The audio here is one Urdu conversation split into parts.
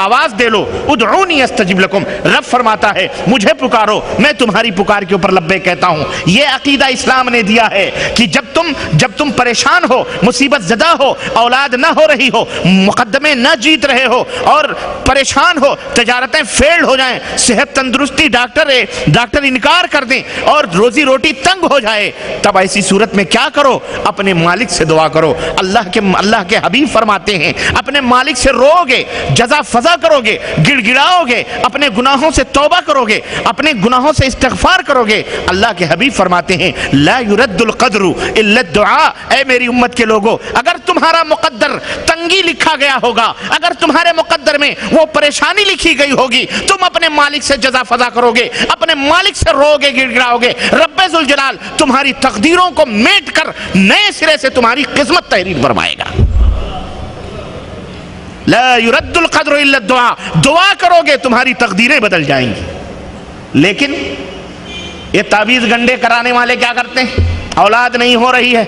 آواز دے لو، ادعونی استجب لکم، رب فرماتا ہے مجھے پکارو میں تمہاری پکار کے اوپر لبیک کہتا ہوں۔ یہ عقیدہ اسلام نے دیا ہے کہ جب تم پریشان ہو، مصیبت زدہ ہو، اولاد نہ ہو رہی ہو، مقدمے نہ جیت رہے ہو اور پریشان ہو، تجارتیں فیل ہو جائیں، صحت تندرستی ڈاکٹر انکار کر دیں اور روزی روٹی تنگ ہو جائے، تب ایسی صورت میں کیا کرو؟ اپنے مالک سے دعا کرو۔ اللہ کے حبیب فرماتے ہیں اپنے مالک سے رو گے، جزا فضا کرو گے، گڑ گڑاؤ گے، اپنے گناہوں سے توبہ کرو گے، اپنے گناہوں سے استغفار کرو گے، اللہ کے حبیب فرماتے ہیں لا يرد القدر الا الدعاء۔ اے میری امت کے لوگوں، اگر تمہارا مقدر تنگی لکھا گیا ہوگا، اگر تمہارے مقدر میں وہ پریشانی لکھی گئی ہوگی، تم اپنے مالک سے جزا فضا کرو گے، اپنے مالک سے رو گے، گڑ گڑاؤ گے، رب ذوالجلال تمہاری تقدیروں کو میٹ کر نئے سرے سے تمہاری قسمت تحریر فرمائے گا۔ لا يرد القدر الا الدعاء، دعا کرو گے تمہاری تقدیریں بدل جائیں گی۔ لیکن یہ تعویذ گنڈے کرانے والے کیا کرتے ہیں؟ اولاد نہیں ہو رہی ہے،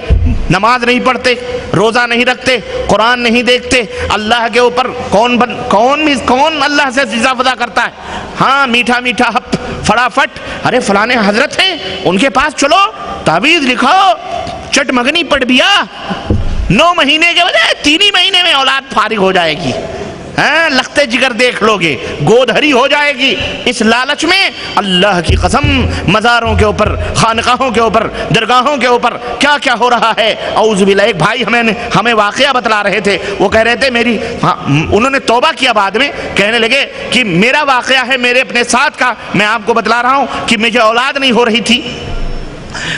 نماز نہیں پڑھتے، روزہ نہیں رکھتے، قرآن نہیں دیکھتے، اللہ کے اوپر کون اللہ سے جزا فضا کرتا ہے؟ ہاں میٹھا میٹھا ہپ فٹافٹ، ارے فلانے حضرت ہیں ان کے پاس چلو، تعویذ لکھاؤ، چٹ مگنی پڑھ بیا، 9 مہینے کے بجائے 3 ہی مہینے میں اولاد فارغ ہو جائے گی، لختے جگر دیکھ لو گے، گود ہری ہو جائے گی۔ اس لالچ میں اللہ کی قسم مزاروں کے اوپر، خانقاہوں کے اوپر، درگاہوں کے اوپر کیا کیا ہو رہا ہے، اعوذ باللہ۔ ایک بھائی ہمیں واقعہ بتلا رہے تھے، وہ کہہ رہے تھے انہوں نے توبہ کیا، بعد میں کہنے لگے کہ میرا واقعہ ہے میرے اپنے ساتھ کا، میں آپ کو بتلا رہا ہوں کہ مجھے اولاد نہیں ہو رہی تھی،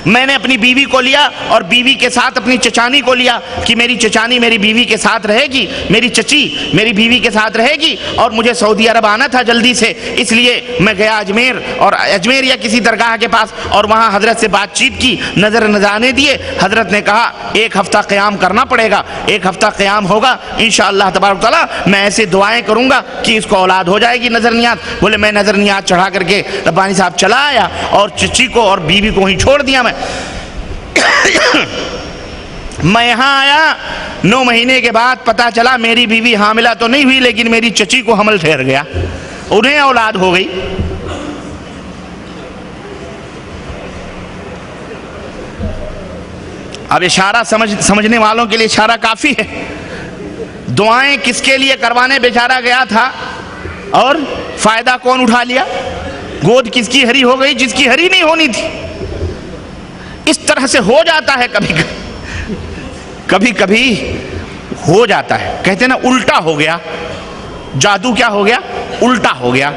میں نے اپنی بیوی کو لیا اور بیوی کے ساتھ اپنی چچانی کو لیا کہ میری چچانی میری بیوی کے ساتھ رہے گی، میری چچی میری بیوی کے ساتھ رہے گی، اور مجھے سعودی عرب آنا تھا جلدی سے، اس لیے میں گیا اجمیر یا کسی درگاہ کے پاس، اور وہاں حضرت سے بات چیت کی، نظر نذرانے دیے۔ حضرت نے کہا 1 ہفتہ قیام کرنا پڑے گا، 1 ہفتہ قیام ہوگا انشاءاللہ تبارک تعالیٰ، میں ایسے دعائیں کروں گا کہ اس کو اولاد ہو جائے گی۔ نظر نیات بولے میں نظر نیات چڑھا کر کے ربانی صاحب چلا آیا اور چچی کو اور بیوی کو وہیں چھوڑ دیا۔ میں یہاں آیا، 9 مہینے کے بعد پتا چلا میری بیوی حاملہ تو نہیں ہوئی، لیکن میری چچی کو حمل ٹھہر گیا، انہیں اولاد ہو گئی۔ اب اشارہ سمجھنے والوں کے لیے اشارہ کافی ہے۔ دعائیں کس کے لیے کروانے بیچارہ گیا تھا اور فائدہ کون اٹھا لیا؟ گود کس کی ہری ہو گئی جس کی ہری نہیں ہونی تھی۔ اس طرح سے ہو جاتا ہے، کبھی کبھی ہو جاتا ہے، کہتے ہیں نا الٹا ہو گیا، جادو کیا ہو گیا؟ الٹا ہو گیا۔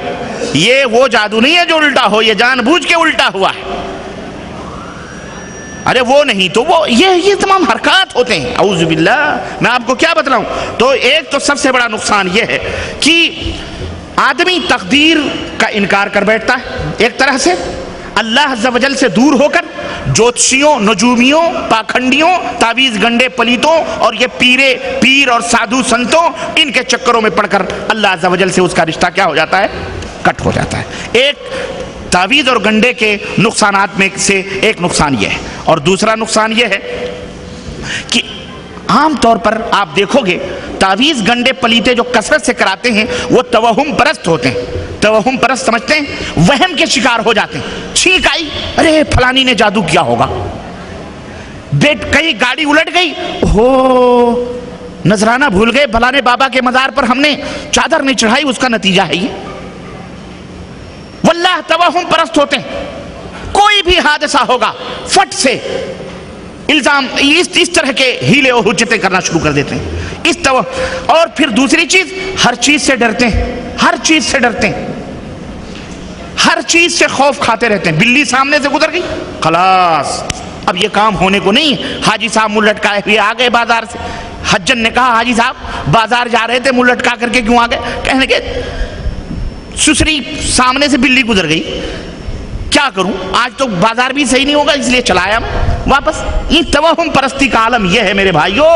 یہ وہ جادو نہیں ہے جو الٹا ہو، یہ جان بوجھ کے الٹا ہوا ہے۔ ارے وہ نہیں تو وہ یہ تمام حرکات ہوتے ہیں، اعوذ باللہ۔ میں آپ کو کیا بتلاؤں؟ تو ایک تو سب سے بڑا نقصان یہ ہے کہ آدمی تقدیر کا انکار کر بیٹھتا ہے، ایک طرح سے اللہ عز و جل سے دور ہو کر جوتشیوں، نجومیوں، پاکھنڈیوں، تعویذ گنڈے پلیتوں اور یہ پیر اور سادھو سنتوں، ان کے چکروں میں پڑھ کر اللہ عز و جل سے اس کا رشتہ کیا ہو جاتا ہے؟ کٹ ہو جاتا ہے۔ ایک تعویذ اور گنڈے کے نقصانات میں سے ایک نقصان یہ ہے، اور دوسرا نقصان یہ ہے کہ عام طور پر آپ دیکھو گے تعویذ گنڈے پلیتے جو کثرت سے کراتے ہیں وہ توہم پرست ہوتے ہیں۔ توہم پرست سمجھتے ہیں، وہم کے شکار ہو جاتے ہیں، چھینک آئی ارے فلانی نے جادو کیا ہوگا، کہیں گاڑی الٹ گئی، ہو نذرانہ بھول گئے، فلانے بابا کے مزار پر ہم نے چادر نہیں چڑھائی، اس کا نتیجہ ہے یہ۔ واللہ توہم پرست ہوتے ہیں، کوئی بھی حادثہ ہوگا فٹ سے الزام اس طرح کے ہیلے و حجتیں کرنا شروع کر دیتے ہیں۔ اور پھر دوسری چیز، ہر چیز سے ڈرتے ہیں، ہر چیز سے ڈرتے ہیں، ہر چیز سے خوف کھاتے رہتے ہیں۔ بلی سامنے سے گزر گئی، خلاص اب یہ کام ہونے کو نہیں۔ حاجی صاحب منہ لٹکائے ہوئے آ گئے بازار سے، حجن نے کہا حاجی صاحب بازار جا رہے تھے، منہ لٹکا کر کے کیوں آ گئے؟ کہنے کے سسری سامنے سے بلی گزر گئی، کیا کروں، آج تو بازار بھی صحیح نہیں ہوگا، اس لیے چلایا واپس۔ یہ توہم پرستی کا عالم یہ ہے میرے بھائیوں۔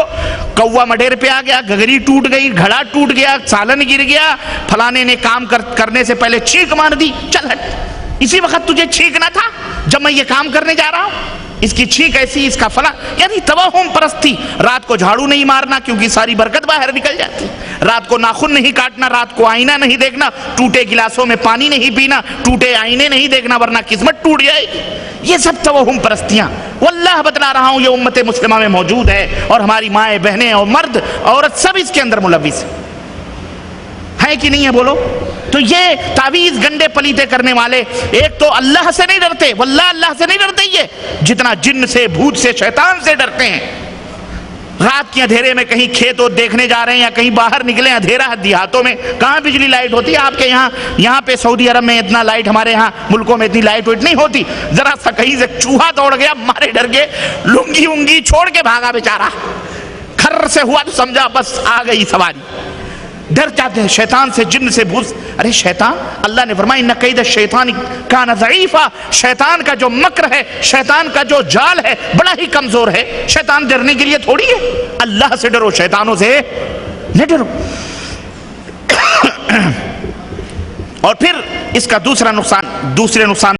کوا مڈیر پہ آ گیا، گگری ٹوٹ گئی، گھڑا ٹوٹ گیا، سالن گر گیا، فلانے نے کام کرنے سے پہلے چھینک مار دی، چل ہٹ، اسی وقت تجھے چھینکنا تھا جب میں یہ کام کرنے جا رہا ہوں۔ اس کی چھینک ایسی، اس کا فلاں، یعنی توہم پرستی. رات کو جھاڑو نہیں مارنا کیونکہ ساری برکت باہر نکل جاتی. رات کو ناخن نہیں کاٹنا، رات کو آئینہ نہیں دیکھنا، ٹوٹے گلاسوں میں پانی نہیں پینا، ٹوٹے آئینے نہیں دیکھنا ورنہ قسمت ٹوٹ جائے گی. یہ سب توہم پرستیاں واللہ بتلا رہا ہوں یہ امت مسلمہ میں موجود ہے، اور ہماری مائیں بہنیں اور مرد عورت سب اس کے اندر ملوث ہے کہ نہیں ہے؟ بولو. تو یہ تعویذ گنڈے پلیتے کرنے والے ایک تو اللہ سے نہیں ڈرتے، واللہ اللہ سے نہیں ڈرتے یہ جتنا جن سے، بھوت سے، شیطان سے ڈرتے ہیں. رات کے اندھیرے میں کہیں کھیت اور دیکھنے جا رہے ہیں یا کہیں باہر نکلے، اندھیرا دیہاتوں میں کہاں بجلی لائٹ ہوتی ہے آپ کے یہاں پہ سعودی عرب میں اتنا لائٹ، ہمارے یہاں ملکوں میں اتنی لائٹ وائٹ نہیں ہوتی. ذرا سا کہیں سے چوہا دوڑ گیا، مارے ڈر گئے، لنگی ونگی چھوڑ کے بھاگا بیچارہ، کھر سے ہوا تو سمجھا بس آ گئی سواری. ڈر جاتے ہیں شیطان سے، جن سے، بھوت. ارے شیطان، اللہ نے فرمایا ان کید الشیطان کان ضعیفا، شیطان کا جو مکر ہے، شیطان کا جو جال ہے بڑا ہی کمزور ہے. شیطان ڈرنے کے لیے تھوڑی ہے. اللہ سے ڈرو، شیطانوں سے نہ ڈرو. اور پھر اس کا دوسرے نقصان